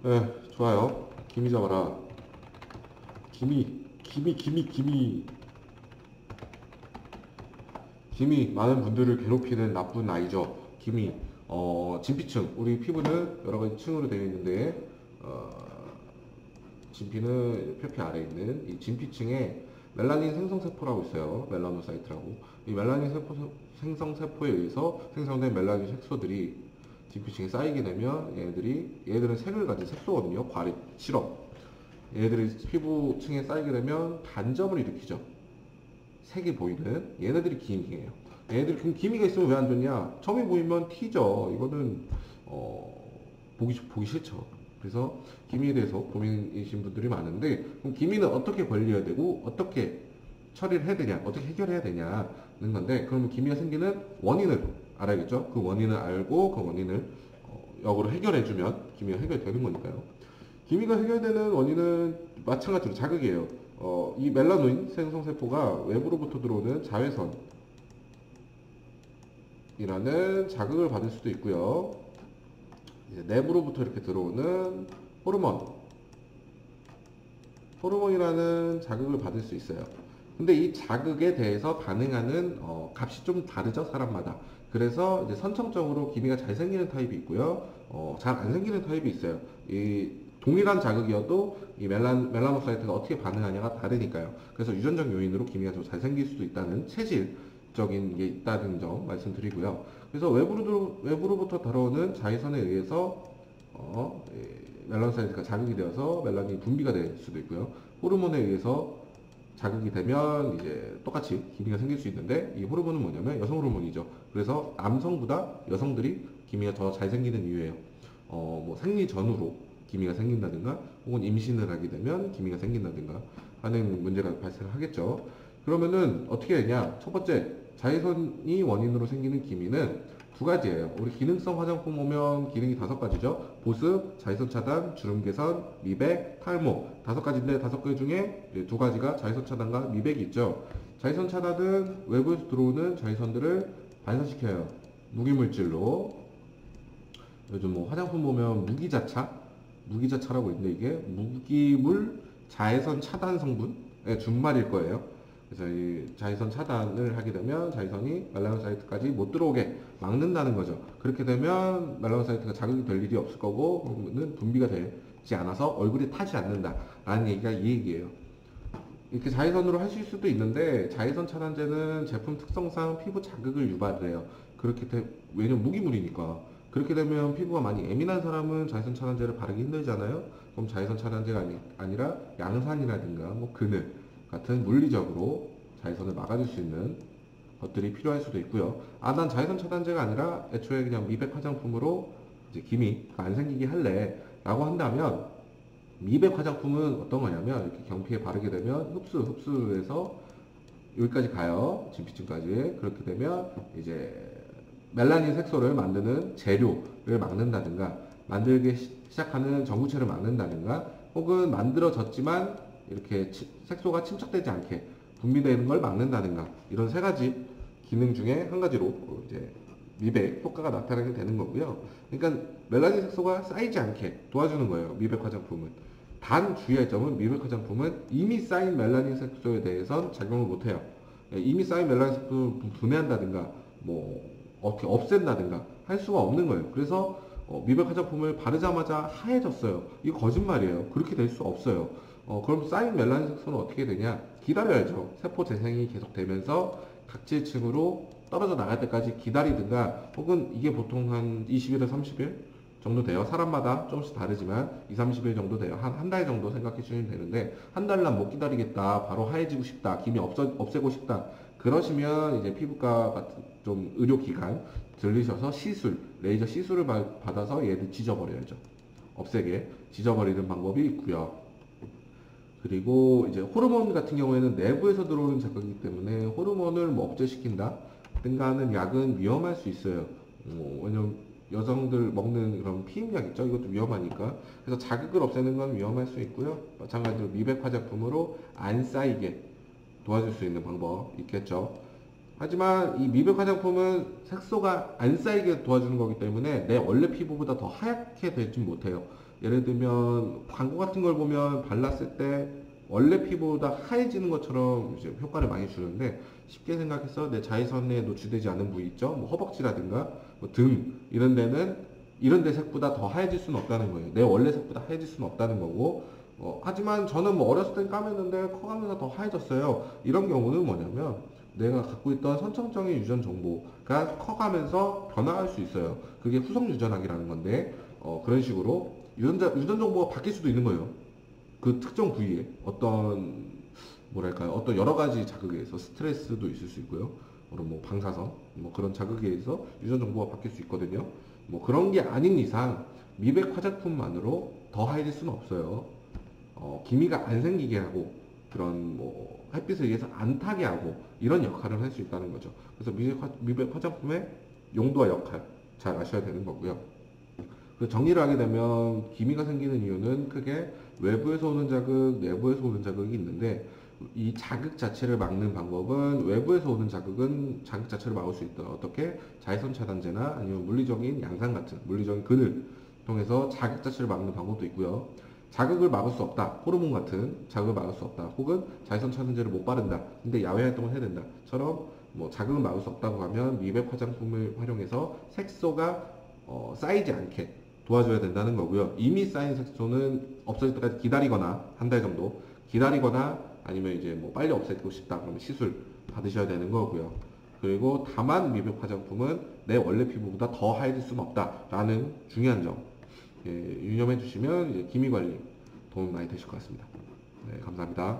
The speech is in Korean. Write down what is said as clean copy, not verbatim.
좋아요. 기미 잡아라. 기미. 기미, 많은 분들을 괴롭히는 나쁜 아이죠. 기미. 진피층. 우리 피부는 여러 가지 층으로 되어 있는데, 진피는 표피 아래에 있는 이 진피층에 멜라닌 생성세포라고 있어요. 멜라노사이트라고. 이 멜라닌 생성세포에 의해서 생성된 멜라닌 색소들이 진피층에 쌓이게 되면 얘들은 색을 가진 색소거든요. 과립, 실험. 얘네들이 피부층에 쌓이게 되면 단점을 일으키죠. 색이 보이는 얘네들이 기미예요. 얘네들이 그럼 기미가 있으면 왜 안 좋냐? 점이 보이면 티죠. 이거는 보기 싫죠. 그래서 기미에 대해서 고민이신 분들이 많은데 그럼 기미는 어떻게 관리해야 되고 어떻게 처리를 해야 되냐? 어떻게 해결해야 되냐는 건데 그러면 기미가 생기는 원인을 알아야겠죠? 그 원인을 알고 그 원인을 역으로 해결해주면 기미가 해결되는 거니까요. 기미가 해결되는 원인은 마찬가지로 자극이에요. 이 멜라노인 생성세포가 외부로부터 들어오는 자외선이라는 자극을 받을 수도 있고요. 이제 내부로부터 이렇게 들어오는 호르몬이라는 자극을 받을 수 있어요. 근데 이 자극에 대해서 반응하는 값이 좀 다르죠, 사람마다. 그래서 이제 선천적으로 기미가 잘 생기는 타입이 있고요, 잘 안 생기는 타입이 있어요. 이 동일한 자극이어도 이 멜라노사이트가 어떻게 반응하냐가 다르니까요. 그래서 유전적 요인으로 기미가 좀 잘 생길 수도 있다는 체질적인 게 있다는 점 말씀드리고요. 그래서 외부로부터 들어오는 자외선에 의해서 멜라노사이트가 자극이 되어서 멜라닌이 분비가 될 수도 있고요. 호르몬에 의해서 자극이 되면 이제 똑같이 기미가 생길 수 있는데 이 호르몬은 뭐냐면 여성 호르몬이죠. 그래서 남성보다 여성들이 기미가 더 잘 생기는 이유예요. 뭐 생리 전후로 기미가 생긴다든가 혹은 임신을 하게 되면 기미가 생긴다든가 하는 문제가 발생을 하겠죠. 그러면은 어떻게 되냐? 첫 번째, 자외선이 원인으로 생기는 기미는 두 가지예요. 우리 기능성 화장품 보면 기능이 다섯 가지죠. 보습, 자외선 차단, 주름 개선, 미백, 탈모. 다섯 가지인데 다섯 가지 중에 두 가지가 자외선 차단과 미백이 있죠. 자외선 차단은 외부에서 들어오는 자외선들을 반사시켜요. 무기물질로. 요즘 뭐 화장품 보면 무기자차라고 있는데 이게 무기물 자외선 차단 성분의 준말일 거예요. 그래서 이 자외선 차단을 하게 되면 자외선이 멜라노사이트까지 못 들어오게 막는다는 거죠. 그렇게 되면 멜라노사이트가 자극이 될 일이 없을 거고 그러면은 분비가 되지 않아서 얼굴이 타지 않는다라는 얘기가 이 얘기예요. 이렇게 자외선으로 하실 수도 있는데 자외선 차단제는 제품 특성상 피부 자극을 유발을 해요. 왜냐면 무기물이니까. 그렇게 되면 피부가 많이 예민한 사람은 자외선 차단제를 바르기 힘들잖아요. 그럼 자외선 차단제가 아니라 양산이라든가 뭐 그늘 같은 물리적으로 자외선을 막아줄 수 있는 것들이 필요할 수도 있고요. 난 자외선 차단제가 아니라 애초에 그냥 미백 화장품으로 이제 기미가 안 생기게 할래 라고 한다면 미백 화장품은 어떤 거냐면 이렇게 경피에 바르게 되면 흡수해서 여기까지 가요. 진피층까지. 그렇게 되면 이제 멜라닌 색소를 만드는 재료를 막는다든가 만들기 시작하는 전구체를 막는다든가 혹은 만들어졌지만 이렇게 색소가 침착되지 않게 분비되는 걸 막는다든가 이런 세 가지 기능 중에 한 가지로 이제 미백 효과가 나타나게 되는 거고요. 그러니까 멜라닌 색소가 쌓이지 않게 도와주는 거예요. 미백 화장품은. 단 주의할 점은 미백 화장품은 이미 쌓인 멜라닌 색소에 대해선 작용을 못해요. 이미 쌓인 멜라닌 색소를 분해한다든가 뭐 어떻게 없앤다든가 할 수가 없는 거예요. 그래서 미백 화장품을 바르자마자 하얘졌어요. 이거 거짓말이에요. 그렇게 될 수 없어요. 그럼 쌓인 멜라닌 색소는 어떻게 되냐? 기다려야죠. 세포 재생이 계속되면서 각질층으로 떨어져 나갈 때까지 기다리든가 혹은 이게 보통 한 20일에서 30일 정도 돼요. 사람마다 조금씩 다르지만 2, 30일 정도 돼요. 한 달 정도 생각해 주시면 되는데 한 달난 못 기다리겠다. 바로 하얘지고 싶다. 기미 없애고 싶다. 그러시면 이제 피부과 같은 좀 의료기관 들리셔서 레이저 시술을 받아서 얘를 지져버려야죠. 없애게 지져버리는 방법이 있고요. 그리고 이제 호르몬 같은 경우에는 내부에서 들어오는 자극이기 때문에 호르몬을 뭐 억제시킨다 든가 하는 약은 위험할 수 있어요. 왜냐면 여성들 먹는 그런 피임약 있죠. 이것도 위험하니까. 그래서 자극을 없애는 건 위험할 수 있고요. 마찬가지로 미백 화장품으로 안 쌓이게 도와줄 수 있는 방법 있겠죠. 하지만 이 미백 화장품은 색소가 안 쌓이게 도와주는 거기 때문에 내 원래 피부보다 더 하얗게 되진 못해요. 예를 들면 광고 같은 걸 보면 발랐을 때 원래 피부보다 하얘지는 것처럼 이제 효과를 많이 주는데, 쉽게 생각해서 내 자외선에 노출되지 않은 부위 있죠? 뭐 허벅지라든가 뭐 등 이런 데는 이런 데 색보다 더 하얘질 수는 없다는 거예요. 내 원래 색보다 하얘질 수는 없다는 거고, 하지만 저는 뭐 어렸을 땐 까맸는데 커가면서 더 하얘졌어요. 이런 경우는 뭐냐면 내가 갖고 있던 선천적인 유전 정보가 커가면서 변화할 수 있어요. 그게 후속 유전학이라는 건데, 그런 식으로 유전 정보가 바뀔 수도 있는 거예요. 그 특정 부위에 어떤 여러 가지 자극에 의해서 스트레스도 있을 수 있고요. 그런 뭐 방사선, 뭐 그런 자극에 의해서 유전 정보가 바뀔 수 있거든요. 뭐 그런 게 아닌 이상 미백 화장품만으로 더 하얘질 수는 없어요. 기미가 안 생기게 하고 그런 뭐 햇빛에 의해서 안 타게 하고 이런 역할을 할 수 있다는 거죠. 그래서 미백 화장품의 용도와 역할 잘 아셔야 되는 거고요. 그 정리를 하게 되면 기미가 생기는 이유는 크게 외부에서 오는 자극, 내부에서 오는 자극이 있는데, 이 자극 자체를 막는 방법은, 외부에서 오는 자극은 자극 자체를 막을 수 있다. 어떻게? 자외선 차단제나 아니면 물리적인 양산 같은 물리적인 근을 통해서 자극 자체를 막는 방법도 있고요. 자극을 막을 수 없다. 호르몬 같은 자극을 막을 수 없다. 혹은 자외선 차단제를 못 바른다. 근데 야외 활동을 해야 된다. 처럼 뭐 자극을 막을 수 없다고 하면 미백 화장품을 활용해서 색소가 쌓이지 않게 도와줘야 된다는 거고요. 이미 쌓인 색소는 없어질 때까지 기다리거나 한 달 정도 기다리거나, 아니면 이제 뭐 빨리 없애고 싶다 그러면 시술 받으셔야 되는 거고요. 그리고 다만 미백 화장품은 내 원래 피부보다 더 하얘질 수는 없다라는 중요한 점, 유념해 주시면 이제 기미 관리 도움 많이 되실 것 같습니다. 네, 감사합니다.